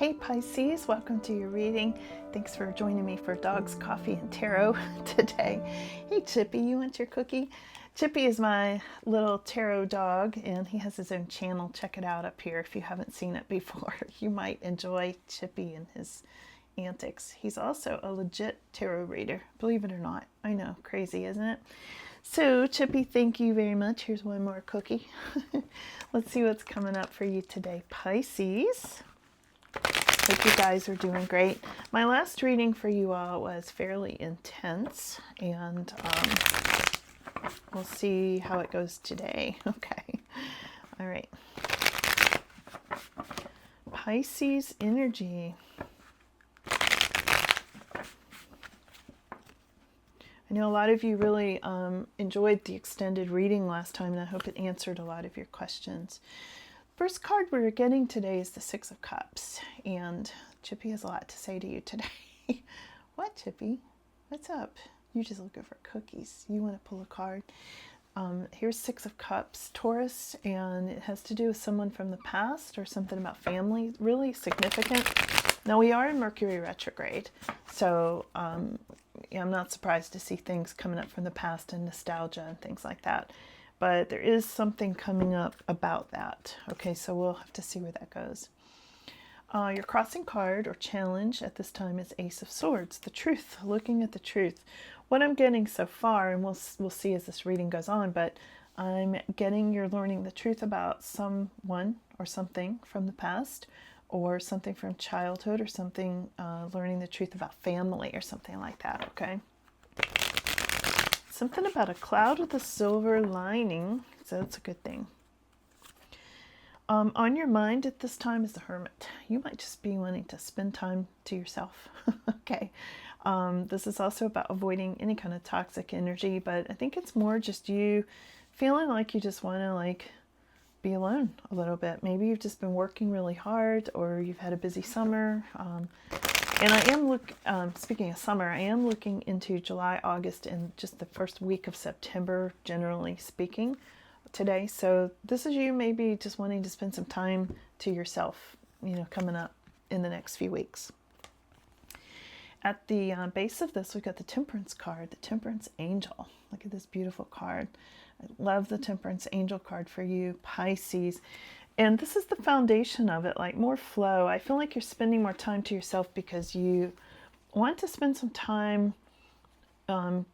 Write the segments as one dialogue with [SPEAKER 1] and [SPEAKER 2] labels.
[SPEAKER 1] Hey Pisces, welcome to your reading. Thanks for joining me for Dogs, Coffee, and Tarot today. Hey Chippy, you want your cookie? Chippy is my little tarot dog and he has his own channel. Check it out up here if you haven't seen it before. You might enjoy Chippy and his antics. He's also a legit tarot reader, believe it or not. I know, crazy, isn't it? So Chippy, thank you very much. Here's one more cookie. Let's see what's coming up for you today, Pisces. Hope you guys are doing great. My last reading for you all was fairly intense, and we'll see how it goes today. Okay. All right. Pisces energy. I know a lot of you really enjoyed the extended reading last time, and I hope it answered a lot of your questions. First card we're getting today is the Six of Cups, and Chippy has a lot to say to you today. What, Chippy? What's up? You're just looking for cookies. You want to pull a card? Here's Six of Cups, Taurus, and it has to do with someone from the past or something about family, really significant. Now, we are in Mercury retrograde, so I'm not surprised to see things coming up from the past and nostalgia and things like that. But there is something coming up about that. Okay, so we'll have to see where that goes. Your crossing card or challenge at this time is Ace of Swords, the truth, looking at the truth. What I'm getting so far, and we'll see as this reading goes on, but I'm getting you're learning the truth about someone or something from the past, or something from childhood, or something, learning the truth about family or something like that, okay? Something about a cloud with a silver lining, so that's a good thing. On your mind at this time is the Hermit. You might just be wanting to spend time to yourself. Okay. This is also about avoiding any kind of toxic energy, but I think it's more just you feeling like you just want to be alone a little bit. Maybe you've just been working really hard, or you've had a busy summer. And I am speaking of summer, I am looking into July, August, and just the first week of September, generally speaking, today. So this is you maybe just wanting to spend some time to yourself, coming up in the next few weeks. At the base of this, we've got the Temperance card, the Temperance Angel. Look at this beautiful card. I love the Temperance Angel card for you, Pisces. And this is the foundation of it, like more flow. I feel like you're spending more time to yourself because you want to spend some time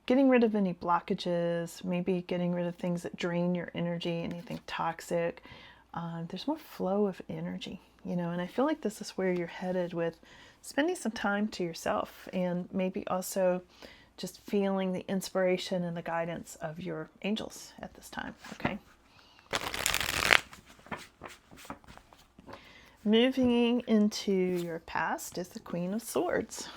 [SPEAKER 1] getting rid of any blockages, maybe getting rid of things that drain your energy, anything toxic. There's more flow of energy, and I feel like this is where you're headed with spending some time to yourself, and maybe also just feeling the inspiration and the guidance of your angels at this time, okay? Moving into your past is the Queen of Swords.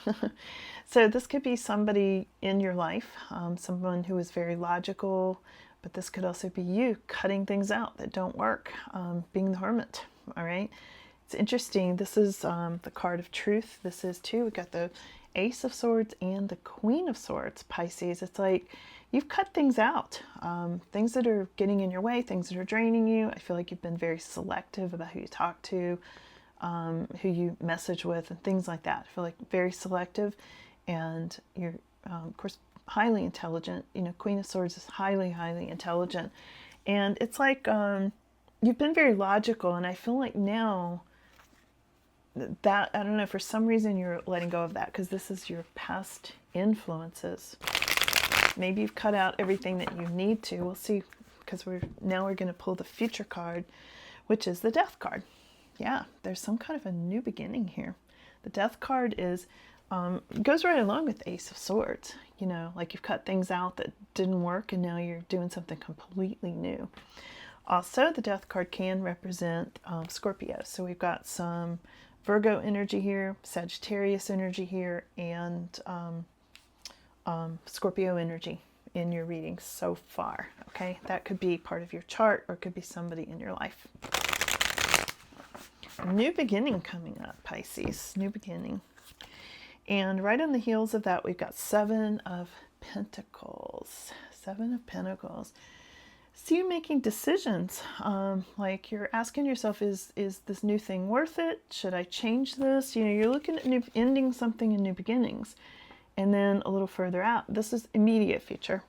[SPEAKER 1] So this could be somebody in your life, someone who is very logical, but this could also be you cutting things out that don't work, being the Hermit, all right? It's interesting. This is the card of truth. This is too. We've got the Ace of Swords and the Queen of Swords, Pisces. It's like you've cut things out, things that are getting in your way, things that are draining you. I feel like you've been very selective about who you talk to, who you message with, and things like that. I feel like very selective, and you're, of course, highly intelligent. Queen of Swords is highly, highly intelligent. And it's like you've been very logical, and I feel like now that, I don't know, for some reason you're letting go of that because this is your past influences. Maybe you've cut out everything that you need to. We'll see, because we're going to pull the future card, which is the Death card. Yeah, there's some kind of a new beginning here. The Death card is goes right along with Ace of Swords. Like you've cut things out that didn't work, and now you're doing something completely new. Also, the Death card can represent Scorpio. So we've got some Virgo energy here, Sagittarius energy here, and Scorpio energy in your readings so far. Okay, that could be part of your chart, or it could be somebody in your life. New beginning coming up, Pisces. New beginning. And right on the heels of that, we've got Seven of Pentacles. Seven of Pentacles. see you making decisions. Like you're asking yourself, is this new thing worth it? Should I change this? You know, you're looking at new, ending something and new beginnings. And then a little further out, this is immediate future.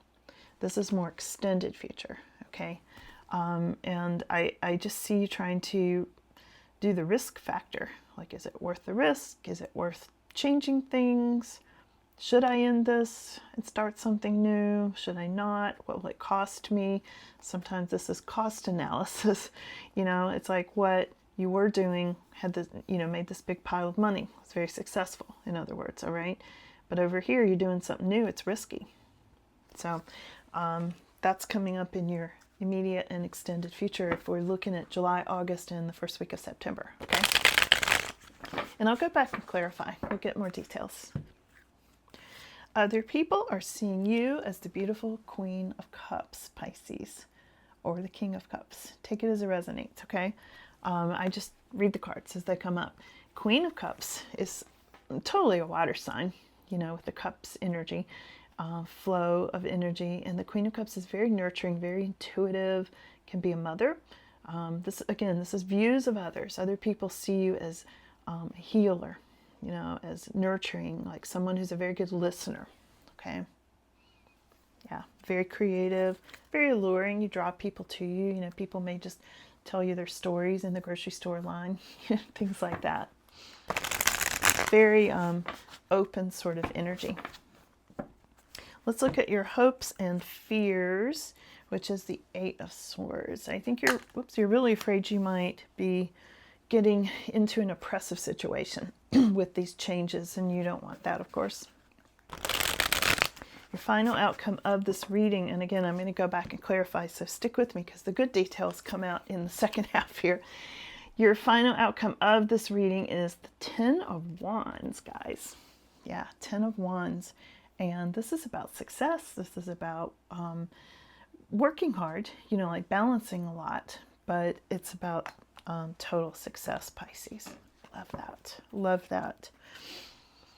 [SPEAKER 1] This is more extended future, okay? And I just see you trying to do the risk factor. Like, is it worth the risk? Is it worth changing things? Should I end this and start something new? Should I not? What will it cost me? Sometimes this is cost analysis. You know, it's like what you were doing had this, you know, made this big pile of money. It's very successful, in other words, all right? But over here, you're doing something new. It's risky. So that's coming up in your immediate and extended future if we're looking at July, August, and the first week of September, okay? And I'll go back and clarify. We'll get more details. Other people are seeing you as the beautiful Queen of Cups, Pisces, or the King of Cups. Take it as it resonates, okay? I just read the cards as they come up. Queen of Cups is totally a water sign, you know, with the cups energy, flow of energy. And the Queen of Cups is very nurturing, very intuitive, can be a mother. This is views of others. Other people see you as a healer, you know, as nurturing, like someone who's a very good listener, okay? Yeah, very creative, very alluring. You draw people to you. You know, people may just tell you their stories in the grocery store line, things like that. Very open sort of energy. Let's look at your hopes and fears, which is the Eight of Swords. I think you're really afraid you might be getting into an oppressive situation with these changes, and you don't want that, of course. Your final outcome of this reading, and again, I'm going to go back and clarify, so stick with me because the good details come out in the second half here. Your final outcome of this reading is the Ten of Wands, guys. Yeah, Ten of Wands. And this is about success. This is about working hard, you know, like balancing a lot, but it's about total success, Pisces. Love that. Love that.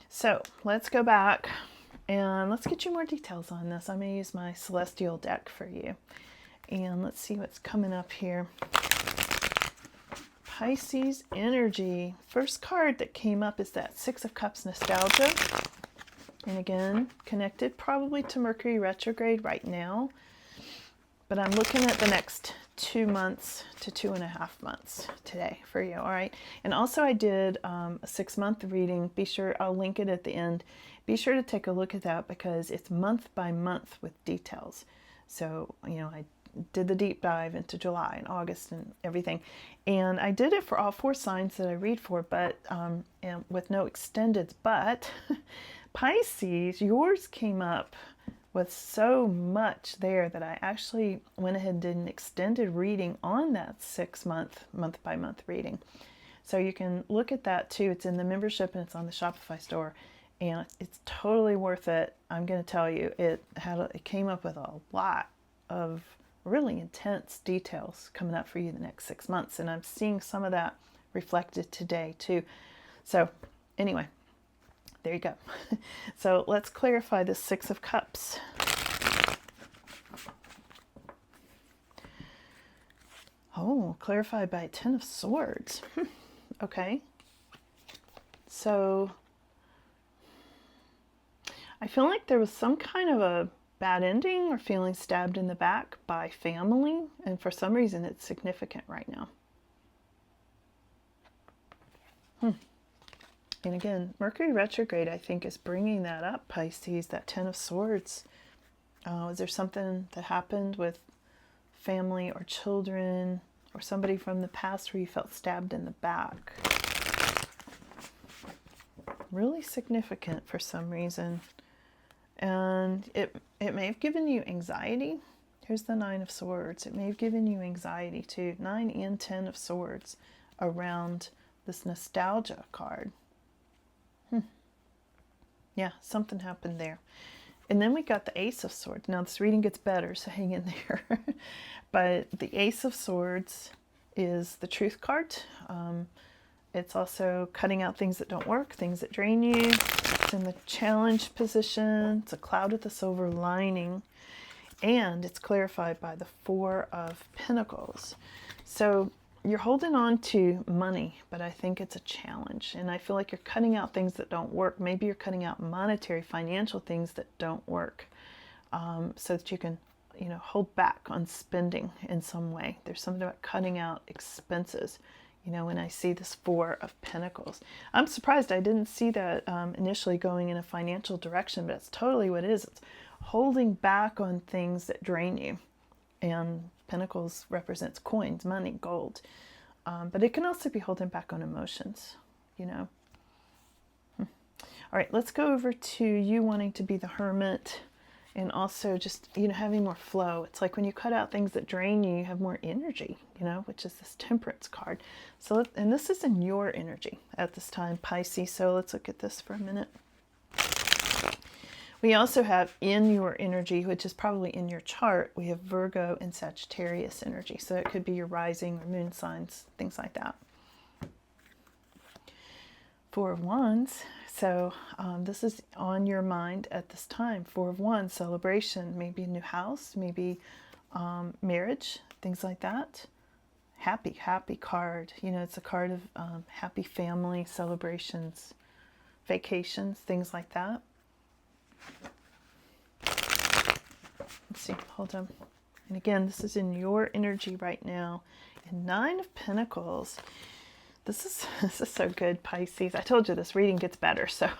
[SPEAKER 1] So let's go back and let's get you more details on this. I'm going to use my celestial deck for you. And let's see what's coming up here. Pisces energy. First card that came up is that Six of Cups, nostalgia. And again, connected probably to Mercury retrograde right now. But I'm looking at the next 2 months to 2.5 months today for you, all right? And also I did a 6-month reading. Be sure, I'll link it at the end. Be sure to take a look at that because it's month by month with details. So, you know, I did the deep dive into July and August and everything. And I did it for all 4 signs that I read for, but and with no extendeds. But Pisces, yours came up with so much there that I actually went ahead and did an extended reading on that 6-month, month by month reading. So you can look at that too. It's in the membership and it's on the Shopify store. And it's totally worth it. I'm going to tell you, it came up with a lot of really intense details coming up for you the next 6 months. And I'm seeing some of that reflected today too. So anyway, there you go. So let's clarify this Six of Cups. Oh, clarified by Ten of Swords. Okay. So I feel like there was some kind of a bad ending or feeling stabbed in the back by family, and for some reason it's significant right now. And again, Mercury retrograde, I think, is bringing that up, Pisces, that Ten of Swords. Was there something that happened with family or children or somebody from the past where you felt stabbed in the back? Really significant for some reason. And it may have given you anxiety. Here's the Nine of Swords. It may have given you anxiety too. 9 and 10 of Swords around this nostalgia card. Yeah, something happened there. And then we got the Ace of Swords. Now this reading gets better, so hang in there. But the Ace of Swords is the Truth card. It's also cutting out things that don't work, things that drain you. It's in the challenge position. It's a cloud with a silver lining. And it's clarified by the Four of Pentacles. So you're holding on to money, but I think it's a challenge. And I feel like you're cutting out things that don't work. Maybe you're cutting out monetary, financial things that don't work, so that you can, hold back on spending in some way. There's something about cutting out expenses. When I see this Four of Pentacles, I'm surprised I didn't see that initially going in a financial direction, but it's totally what it is. It's holding back on things that drain you. And Pentacles represents coins, money, gold. But it can also be holding back on emotions, All right, let's go over to you wanting to be the Hermit, and also just, having more flow. It's like when you cut out things that drain you, you have more energy, which is this Temperance card. So, and this is in your energy at this time, Pisces. So let's look at this for a minute. We also have in your energy, which is probably in your chart, we have Virgo and Sagittarius energy. So it could be your rising or moon signs, things like that. Four of Wands. So this is on your mind at this time. Four of Wands, celebration, maybe a new house, maybe marriage, things like that. Happy card. It's a card of happy family, celebrations, vacations, things like that. Let's see, hold on. And again, this is in your energy right now. And Nine of Pentacles. This is so good, Pisces. I told you this reading gets better, so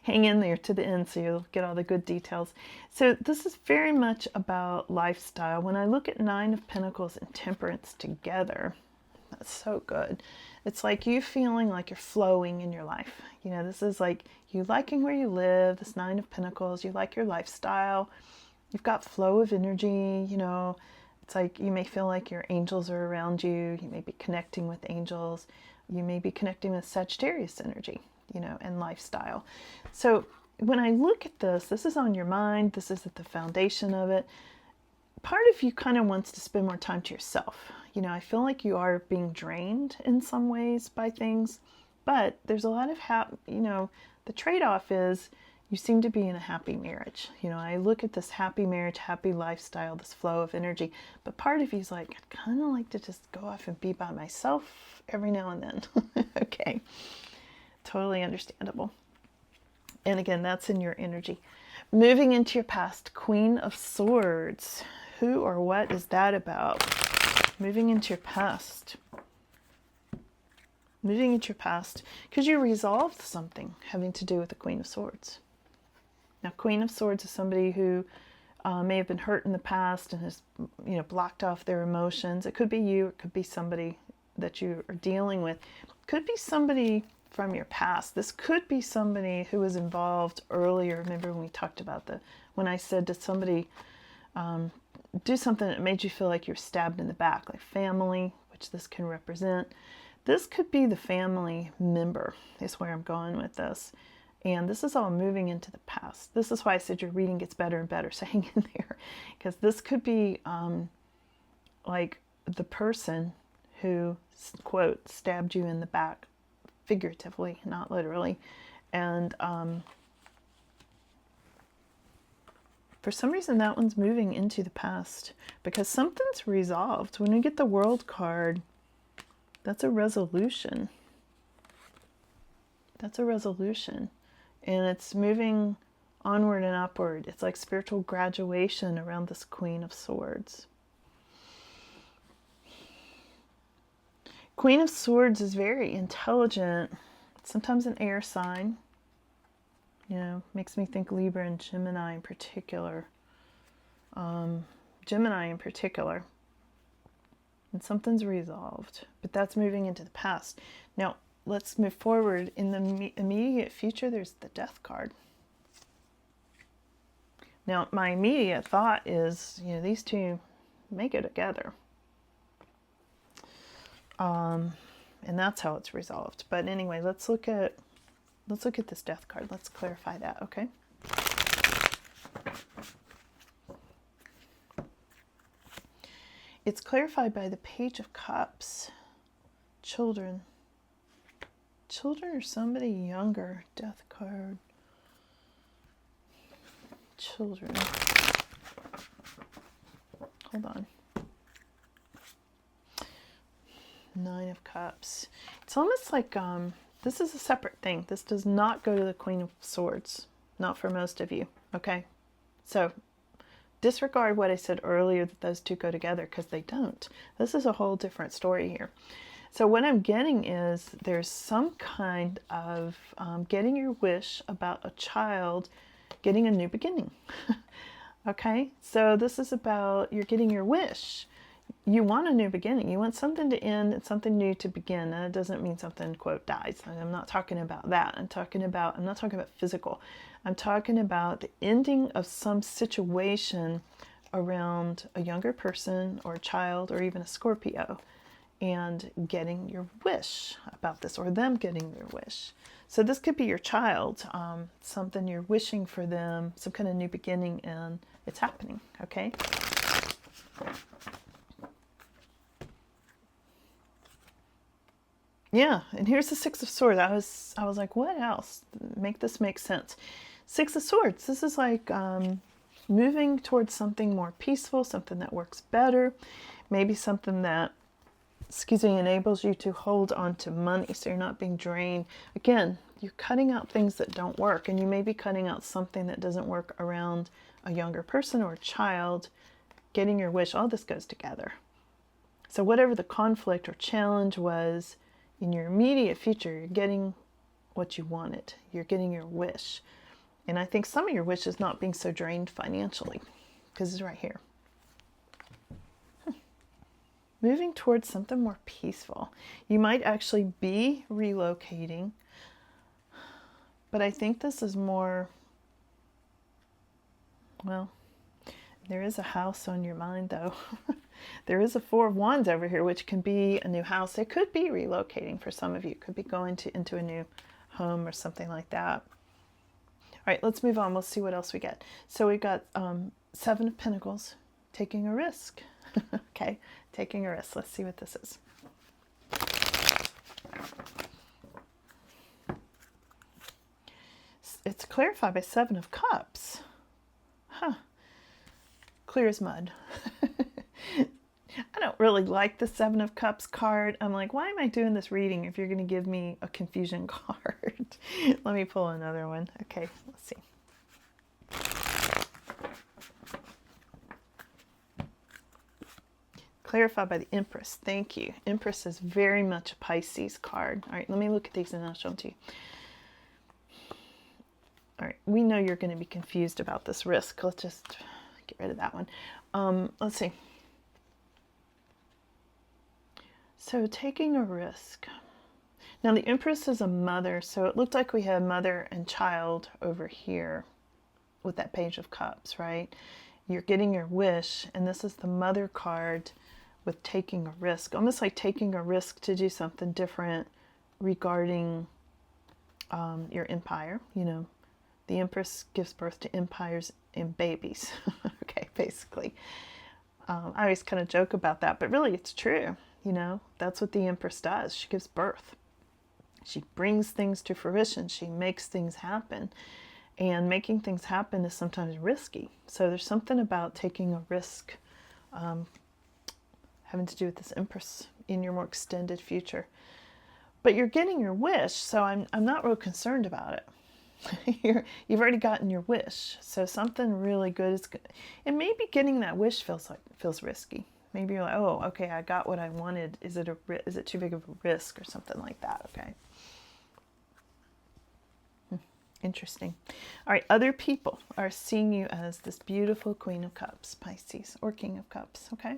[SPEAKER 1] hang in there to the end so you'll get all the good details. So this is very much about lifestyle. When I look at Nine of Pentacles and Temperance together, that's so good. It's like you feeling like you're flowing in your life. This is like you liking where you live, this Nine of Pentacles, you like your lifestyle. You've got flow of energy, It's like you may feel like your angels are around you. You may be connecting with angels. You may be connecting with Sagittarius energy, and lifestyle. So when I look at this, this is on your mind. This is at the foundation of it. Part of you kind of wants to spend more time to yourself. I feel like you are being drained in some ways by things, but there's a lot of the trade-off is you seem to be in a happy marriage. I look at this happy marriage, happy lifestyle, this flow of energy, but part of you's like, I'd kind of like to just go off and be by myself every now and then. Okay, totally understandable. And again, that's in your energy. Moving into your past, Queen of Swords. Who or what is that about? Moving into your past. Moving into your past because you resolved something having to do with the Queen of Swords. Now, Queen of Swords is somebody who may have been hurt in the past and has, blocked off their emotions. It could be you. It could be somebody that you are dealing with. It could be somebody from your past. This could be somebody who was involved earlier. Remember when we talked about when I said to somebody, do something that made you feel like you're stabbed in the back, like family, which this can represent. This could be the family member is where I'm going with this. And this is all moving into the past. This is why I said your reading gets better and better. So hang in there. Because this could be like the person who, quote, stabbed you in the back, figuratively, not literally. And for some reason, that one's moving into the past. Because something's resolved. When we get the World card, that's a resolution. That's a resolution. And it's moving onward and upward. It's like spiritual graduation around this Queen of Swords. Queen of Swords is very intelligent, sometimes an air sign. Makes me think Libra and Gemini in particular. Gemini in particular. And something's resolved, but that's moving into the past. Now, let's move forward. In the immediate future, there's the Death card. Now, my immediate thought is, these two may go together. And that's how it's resolved. But anyway, let's look at this Death card. Let's clarify that, okay? It's clarified by the Page of Cups. Children. Children or somebody younger. Death card. Children. hold on. Nine of Cups. It's almost like this is a separate thing. This does not go to the Queen of Swords. Not for most of you. Okay? So disregard what I said earlier that those two go together, because they don't. This is a whole different story here. So what I'm getting is there's some kind of getting your wish about a child getting a new beginning. Okay? So this is about you're getting your wish. You want a new beginning. You want something to end and something new to begin. And it doesn't mean something, quote, dies. I'm not talking about that. I'm not talking about physical. I'm talking about the ending of some situation around a younger person or a child or even a Scorpio, and getting your wish about this, or them getting their wish. So this could be your child, something you're wishing for them, some kind of new beginning, and it's happening, okay? Yeah, and here's the Six of Swords. I was like, what else? Make this make sense. Six of Swords. This is like moving towards something more peaceful, something that works better, maybe something that, enables you to hold on to money so you're not being drained. Again, you're cutting out things that don't work, and you may be cutting out something that doesn't work around a younger person or a child. Getting your wish, all this goes together. So whatever the conflict or challenge was in your immediate future, you're getting what you wanted. You're getting your wish. And I think some of your wish is not being so drained financially, because it's right here. Moving towards something more peaceful. You might actually be relocating, but I think this is more, well, there is a house on your mind though. There is a Four of Wands over here, which can be a new house. It could be relocating for some of you. It could be going into a new home or something like that. All right, let's move on. We'll see what else we get. So we got Seven of Pentacles, taking a risk. Okay, taking a risk. Let's see what this is. It's clarified by Seven of Cups. Huh. Clear as mud. I don't really like the Seven of Cups card. I'm like, why am I doing this reading if you're going to give me a confusion card? Let me pull another one. Okay, let's see. Clarified by the Empress. Thank you. Empress is very much a Pisces card. All right, let me look at these and I'll show them to you. All right, we know you're going to be confused about this risk. Let's just get rid of that one. Let's see. So taking a risk. Now the Empress is a mother, so it looked like we had mother and child over here with that Page of Cups, right? You're getting your wish, and this is the mother card with taking a risk, almost like taking a risk to do something different regarding your empire. You know, the Empress gives birth to empires and babies. Okay, basically. I always kind of joke about that, but really it's true. You know, that's what the Empress does. She gives birth. She brings things to fruition. She makes things happen. And making things happen is sometimes risky. So there's something about taking a risk having to do with this Empress in your more extended future. But you're getting your wish, so I'm not real concerned about it. You've already gotten your wish. So something really good is good. And maybe getting that wish feels risky. Maybe you're like, oh, okay, I got what I wanted. Is it too big of a risk or something like that? Okay. Interesting. All right, other people are seeing you as this beautiful Queen of Cups, Pisces, or King of Cups. Okay.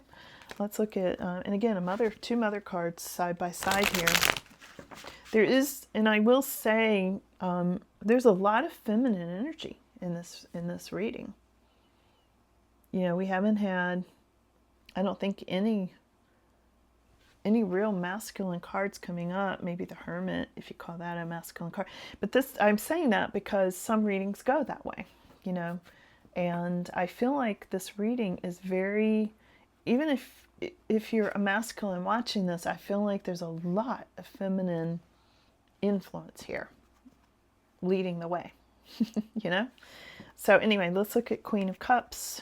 [SPEAKER 1] Let's look at, and again, two mother cards side by side here. There is, and I will say, there's a lot of feminine energy in this reading. You know, we haven't had, I don't think, any real masculine cards coming up. Maybe the Hermit, if you call that a masculine card. But this, I'm saying that because some readings go that way, you know. And I feel like this reading is very, even if you're a masculine watching this, I feel like there's a lot of feminine influence here leading the way, you know. So anyway, let's look at Queen of Cups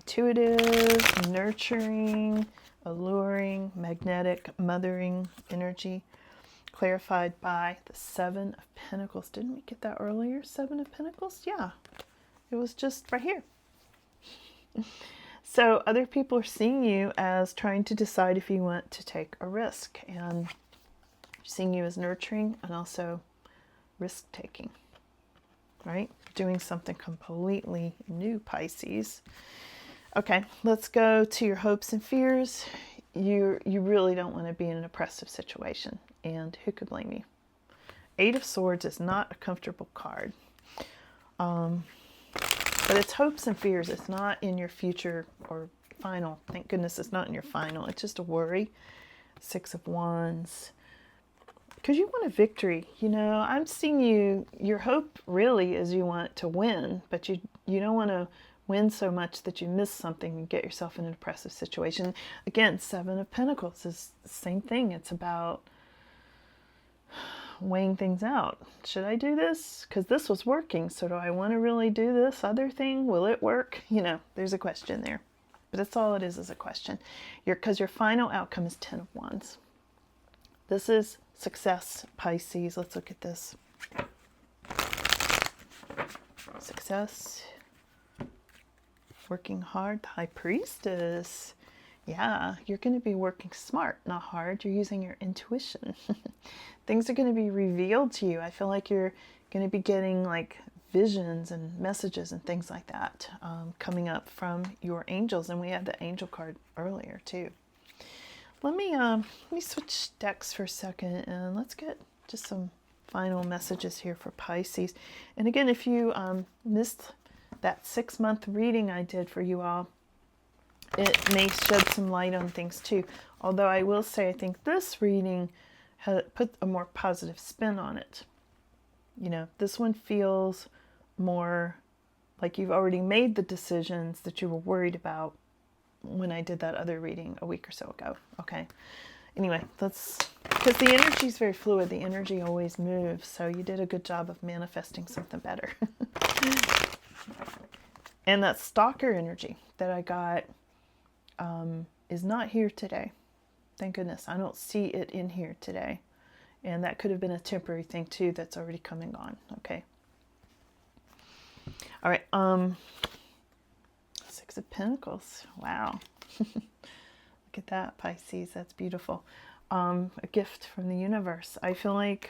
[SPEAKER 1] intuitive, nurturing, alluring, magnetic, mothering energy, clarified by the Seven of Pentacles. Didn't we get that earlier? Seven of Pentacles? Yeah, it was just right here. So other people are seeing you as trying to decide if you want to take a risk, and seeing you as nurturing and also risk taking, right? Doing something completely new, Pisces. Okay, let's go to your hopes and fears. You really don't want to be in an oppressive situation, and who could blame you? Eight of Swords is not a comfortable card. But it's hopes and fears. It's not in your future or final. Thank goodness it's not in your final. It's just a worry. Six of Wands. Because you want a victory. You know, I'm seeing you, your hope really is you want to win, but you don't want to win so much that you miss something and get yourself in an oppressive situation. Again, Seven of Pentacles is the same thing. It's about weighing things out. Should I do this? Because this was working. So do I want to really do this other thing? Will it work? You know, there's a question there. But that's all it is a question. Because your final outcome is Ten of Wands. This is success, Pisces. Let's look at this. Success. Working hard. The High Priestess. Yeah, you're going to be working smart, not hard. You're using your intuition. Things are going to be revealed to you. I feel like you're going to be getting like visions and messages and things like that coming up from your angels. And we had the angel card earlier too. Let me switch decks for a second and let's get just some final messages here for Pisces. And again, if you missed that 6-month reading I did for you all, it may shed some light on things too. Although I will say I think this reading put a more positive spin on it. You know, this one feels more like you've already made the decisions that you were worried about when I did that other reading a week or so ago. Okay. Anyway, because the energy is very fluid. The energy always moves. So you did a good job of manifesting something better. And that stalker energy that I got is not here today. Thank goodness. I don't see it in here today. And that could have been a temporary thing too that's already come and gone. Okay. All right. Six of Pentacles. Wow. Look at that, Pisces. That's beautiful. A gift from the universe. I feel like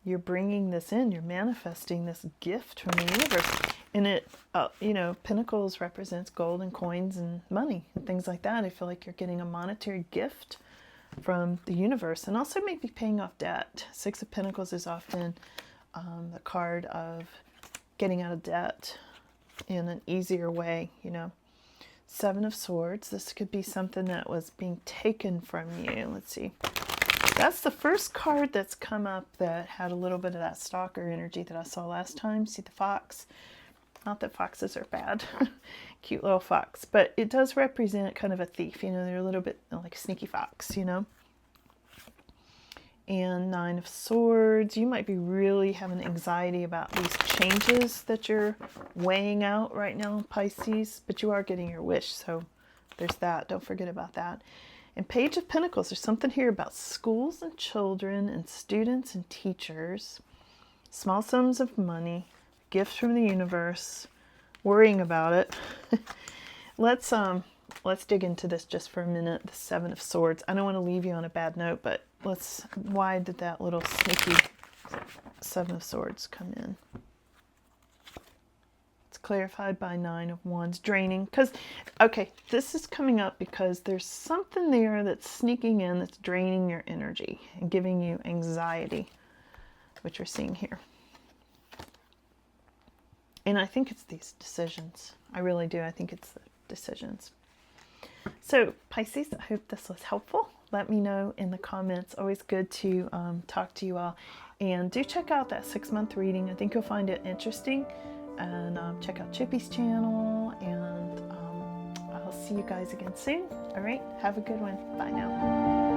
[SPEAKER 1] you're bringing this in. You're manifesting this gift from the universe. And it, you know, Pentacles represents gold and coins and money and things like that. I feel like you're getting a monetary gift from the universe and also maybe paying off debt. Six of Pentacles is often the card of getting out of debt in an easier way, you know. Seven of Swords. This could be something that was being taken from you. Let's see. That's the first card that's come up that had a little bit of that stalker energy that I saw last time. See the fox? Not that foxes are bad. Cute little fox. But it does represent kind of a thief. You know, they're a little bit like a sneaky fox, you know. And Nine of Swords. You might be really having anxiety about these changes that you're weighing out right now, Pisces. But you are getting your wish. So there's that. Don't forget about that. And Page of Pentacles. There's something here about schools and children and students and teachers. Small sums of money. Gift from the universe, worrying about it. Let's dig into this just for a minute. The Seven of Swords. I don't want to leave you on a bad note, but why did that little sneaky Seven of Swords come in? It's clarified by Nine of Wands. Draining. Because, okay, this is coming up because there's something there that's sneaking in that's draining your energy and giving you anxiety, which you're seeing here. And I think it's these decisions. I really do. I think it's the decisions. So, Pisces, I hope this was helpful. Let me know in the comments. Always good to talk to you all. And do check out that 6-month reading. I think you'll find it interesting. And check out Chippy's channel. And I'll see you guys again soon. All right. Have a good one. Bye now.